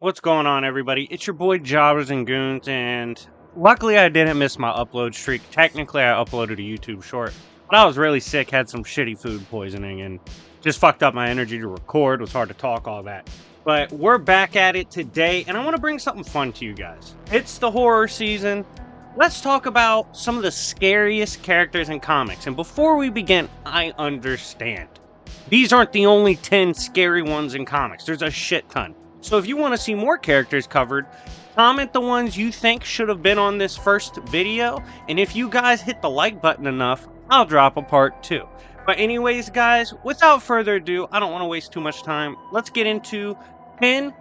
What's going on, everybody? It's your boy Jobbers and Goons, and luckily I didn't miss my upload streak. Technically, I uploaded a YouTube short, but I was really sick, had some shitty food poisoning, and just fucked up my energy to record. It was hard to talk, all that. But we're back at it today, and I want to bring something fun to you guys. It's the horror season. Let's talk about some of the scariest characters in comics. And before we begin, I understand. These aren't the only 10 scary ones in comics. There's a shit ton. So if you want to see more characters covered, comment the ones you think should have been on this first video. And if you guys hit the like button enough, I'll drop a part 2. But anyways, guys, without further ado, I don't want to waste too much time. Let's get into 10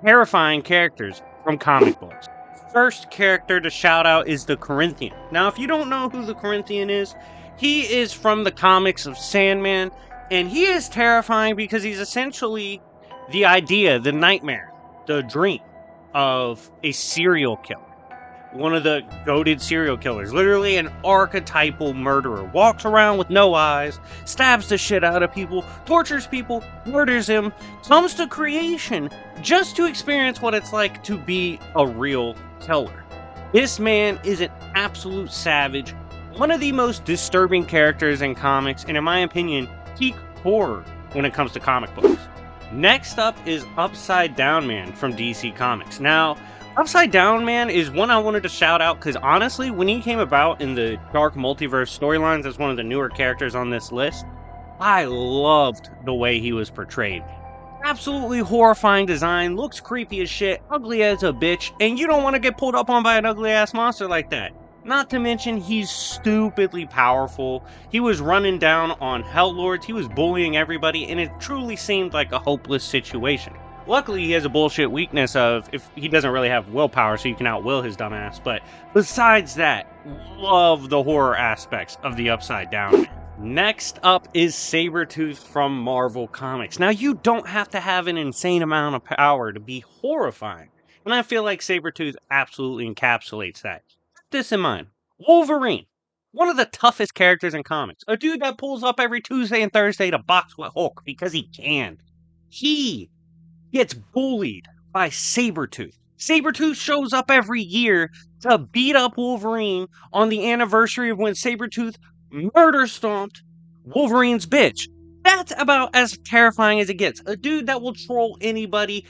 terrifying characters from comic books. First character to shout out is the Corinthian. Now, if you don't know who the Corinthian is, he is from the comics of Sandman, and he is terrifying because he's essentially the idea, the nightmare, the dream of a serial killer. One of the goated serial killers, literally an archetypal murderer, walks around with no eyes, stabs the shit out of people, tortures people, murders them, comes to creation just to experience what it's like to be a real killer. This man is an absolute savage, one of the most disturbing characters in comics, and in my opinion, peak horror when it comes to comic books. Next up is Upside Down Man from DC Comics. Now, Upside Down Man is one I wanted to shout out because honestly, when he came about in the Dark Multiverse storylines as one of the newer characters on this list, I loved the way he was portrayed. Absolutely horrifying design, looks creepy as shit, ugly as a bitch, and you don't want to get pulled up on by an ugly ass monster like that. Not to mention, he's stupidly powerful. He was running down on Hell Lords, he was bullying everybody, and it truly seemed like a hopeless situation. Luckily, he has a bullshit weakness of, if he doesn't really have willpower, so you can outwill his dumbass, but besides that, love the horror aspects of the Upside Down Man. Next up is Sabretooth from Marvel Comics. Now, you don't have to have an insane amount of power to be horrifying, and I feel like Sabretooth absolutely encapsulates that. Keep this in mind. Wolverine, one of the toughest characters in comics. A dude that pulls up every Tuesday and Thursday to box with Hulk because he can. He gets bullied by Sabretooth. Sabretooth shows up every year to beat up Wolverine on the anniversary of when Sabretooth murder stomped Wolverine's bitch. That's about as terrifying as it gets. A dude that will troll anybody,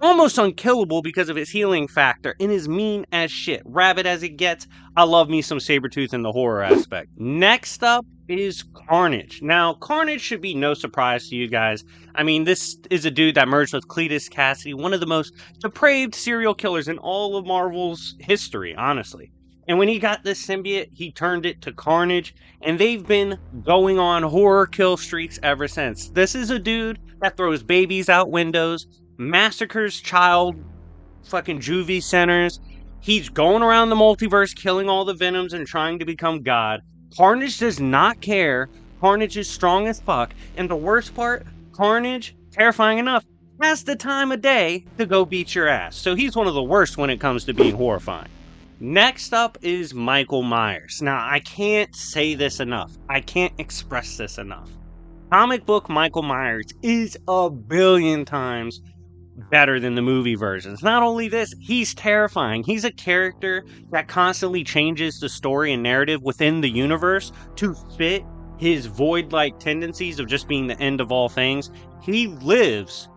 almost unkillable because of his healing factor, and is mean as shit. Rabid as it gets. I love me some Sabretooth in the horror aspect. Next up is Carnage. Now, Carnage should be no surprise to you guys. I mean, this is a dude that merged with Cletus Cassidy, one of the most depraved serial killers in all of Marvel's history, honestly. And when he got this symbiote, he turned it to Carnage, and they've been going on horror kill streaks ever since. This is a dude that throws babies out windows, massacres child fucking juvie centers. He's going around the multiverse killing all the Venoms and trying to become God. Carnage does not care. Carnage is strong as fuck. And the worst part, Carnage, terrifying enough, has the time of day to go beat your ass. So he's one of the worst when it comes to being horrifying. Next up is Michael Myers. Now, I can't say this enough. I can't express this enough. Comic book Michael Myers is a billion times better than the movie versions. Not only this, he's terrifying. He's a character that constantly changes the story and narrative within the universe to fit his void-like tendencies of just being the end of all things. He lives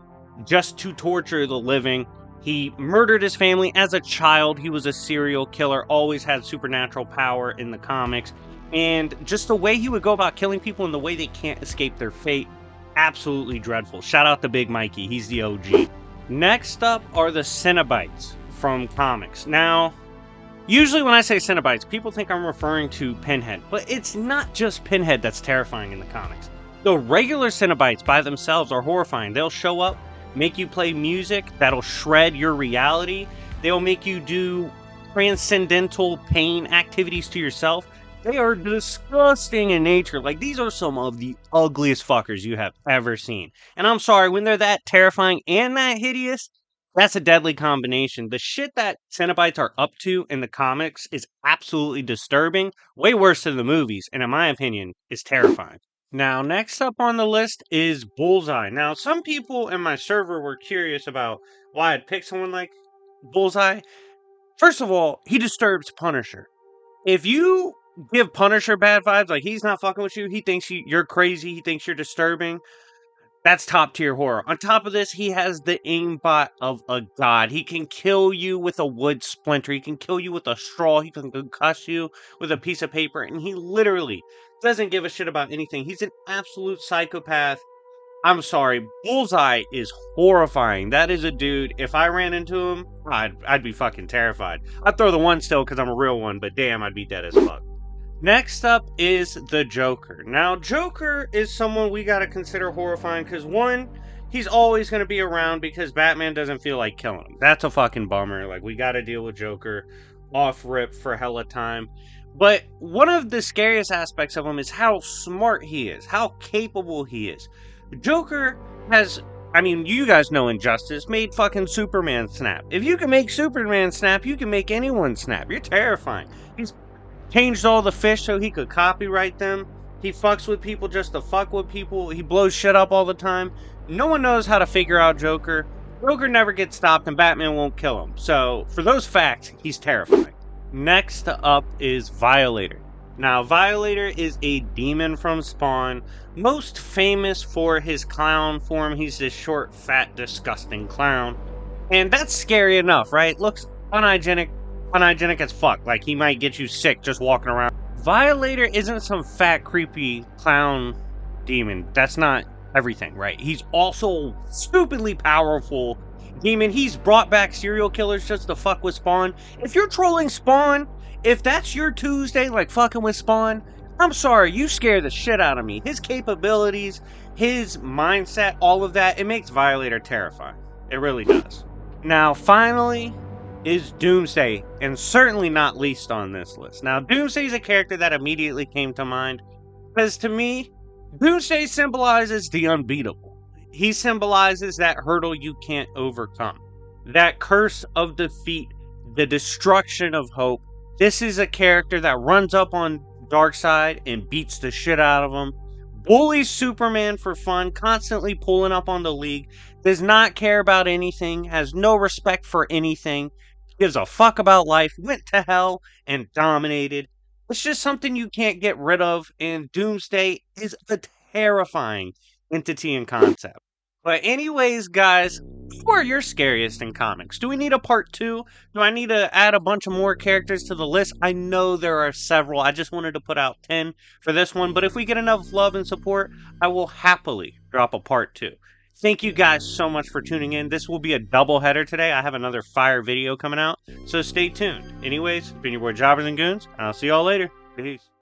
just to torture the living. He murdered his family as a child. He was a serial killer, always had supernatural power in the comics. And just the way he would go about killing people and the way they can't escape their fate, absolutely dreadful. Shout out to Big Mikey, he's the OG. Next up are the Cenobites from comics. Now, usually when I say Cenobites, people think I'm referring to Pinhead, but it's not just Pinhead that's terrifying in the comics. The regular Cenobites by themselves are horrifying. They'll show up, make you play music that'll shred your reality. They'll make you do transcendental pain activities to yourself. They are disgusting in nature. Like, these are some of the ugliest fuckers you have ever seen. And I'm sorry, when they're that terrifying and that hideous, that's a deadly combination. The shit that Cenobites are up to in the comics is absolutely disturbing. Way worse than the movies, and in my opinion, is terrifying. Now, next up on the list is Bullseye. Now, some people in my server were curious about why I'd pick someone like Bullseye. First of all, he disturbs Punisher. If you give Punisher bad vibes, like he's not fucking with you, he thinks you're crazy, he thinks you're disturbing, that's top tier horror. On top of this, he has the aimbot of a god. He can kill you with a wood splinter. He can kill you with a straw. He can concuss you with a piece of paper. And he literally doesn't give a shit about anything. He's an absolute psychopath. I'm sorry. Bullseye is horrifying. That is a dude. If I ran into him, I'd be fucking terrified. I'd throw the one still because I'm a real one, but damn, I'd be dead as fuck. Next up is the Joker. Now, Joker is someone we gotta consider horrifying because, one, he's always gonna be around because Batman doesn't feel like killing him. That's a fucking bummer. Like, we gotta deal with Joker off rip for hella time. But one of the scariest aspects of him is how smart he is, how capable he is. Joker has, I mean, you guys know Injustice, made fucking Superman snap. If you can make Superman snap, you can make anyone snap. You're terrifying. He's changed all the fish so he could copyright them. He fucks with people just to fuck with people. He blows shit up all the time. No one knows how to figure out Joker. Joker never gets stopped and Batman won't kill him. So, for those facts, he's terrifying. Next up is Violator. Now, Violator is a demon from Spawn, most famous for his clown form. He's this short, fat, disgusting clown. And that's scary enough, right? Looks unhygienic as fuck. Like, he might get you sick just walking around. Violator isn't some fat, creepy clown demon. That's not everything, right? He's also stupidly powerful demon. He's brought back serial killers just to fuck with Spawn. If you're trolling Spawn, if that's your Tuesday, like fucking with Spawn, I'm sorry, you scare the shit out of me. His capabilities, his mindset, all of that, it makes Violator terrifying. It really does. Now, finally, is Doomsday, and certainly not least on this list. Now, Doomsday is a character that immediately came to mind, because to me, Doomsday symbolizes the unbeatable. He symbolizes that hurdle you can't overcome, that curse of defeat, the destruction of hope. This is a character that runs up on Darkseid and beats the shit out of him, bullies Superman for fun, constantly pulling up on the League, does not care about anything, has no respect for anything, gives a fuck about life, went to hell, and dominated. It's just something you can't get rid of, and Doomsday is a terrifying entity and concept. But anyways, guys, who are your scariest in comics? Do we need a part 2? Do I need to add a bunch of more characters to the list? I know there are several. I just wanted to put out 10 for this one, but if we get enough love and support, I will happily drop a part 2. Thank you guys so much for tuning in. This will be a double header today. I have another fire video coming out, so stay tuned. Anyways, it's been your boy Jobbers and Goons, and I'll see y'all later. Peace.